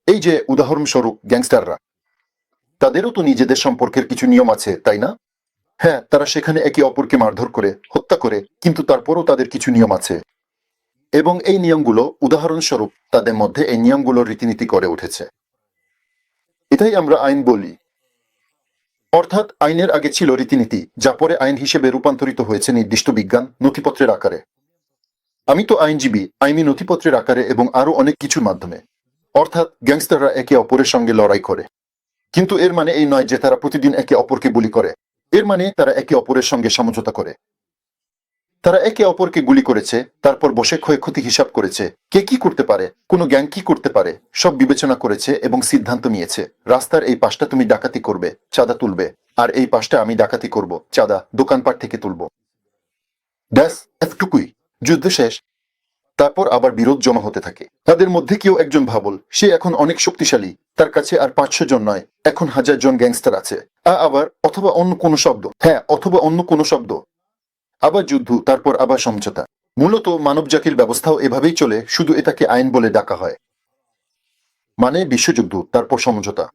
এই যে উদাহরণস্বরূপ গ্যাংস্টাররা, তাদেরও তো নিজেদের সম্পর্কের কিছু নিয়ম আছে, তাই না? হ্যাঁ, তারা সেখানে একে অপরকে মারধর করে, হত্যা করে, কিন্তু তারপরও তাদের কিছু নিয়ম আছে। এবং এই নিয়মগুলো, উদাহরণস্বরূপ, তাদের মধ্যে এই নিয়মগুলোর রীতিনীতি করে উঠেছে। এটাই আমরা আইন বলি। অর্থাৎ আইনের আগে ছিল রীতিনীতি, যা পরে আইন হিসেবে রূপান্তরিত হয়েছে নির্দিষ্ট বিজ্ঞান, নথিপত্রের আকারে। আমি তো আইনজীবী, আইনি নথিপত্রের আকারে এবং আরো অনেক কিছুর মাধ্যমে। অর্থাৎ গ্যাংস্টাররা একে অপরের সঙ্গে লড়াই করে, কিন্তু এর মানে এই নয় যে তারা প্রতিদিন একে অপরকে গুলি করে। এর মানে তারা একে অপরের সঙ্গে সমঝোতা করে। তারা একে অপরকে গুলি করেছে, তারপর বসে ক্ষয়ক্ষতি হিসাব করেছে, কে কি করতে পারে, কোন গ্যাং কি করতে পারে, সব বিবেচনা করেছে এবং সিদ্ধান্ত নিয়েছে। রাস্তার এই পাশটা তুমি ডাকাতি করবে, চাঁদা তুলবে, আর এই পাশটা আমি ডাকাতি করব, চাঁদা দোকানপাট থেকে তুলব। ব্যাস, এতটুকুই। যুদ্ধ শেষ। তারপর আবার বিরোধ জমা হতে থাকে। তাদের মধ্যে কেউ একজন ভাবল সে এখন অনেক শক্তিশালী, তার কাছে আর 500 জন নয়, এখন 1000 জন গ্যাংস্টার আছে। আবার অথবা অন্য কোনো শব্দ, হ্যাঁ, অথবা অন্য কোনো শব্দ। আবার যুদ্ধ, তারপর আবার সমঝোতা। মূলত মানবজাতির ব্যবস্থাও এভাবেই চলে, শুধু এটাকে আইন বলে ডাকা হয়। মানে বিশ্বযুদ্ধ, তারপর সমঝোতা।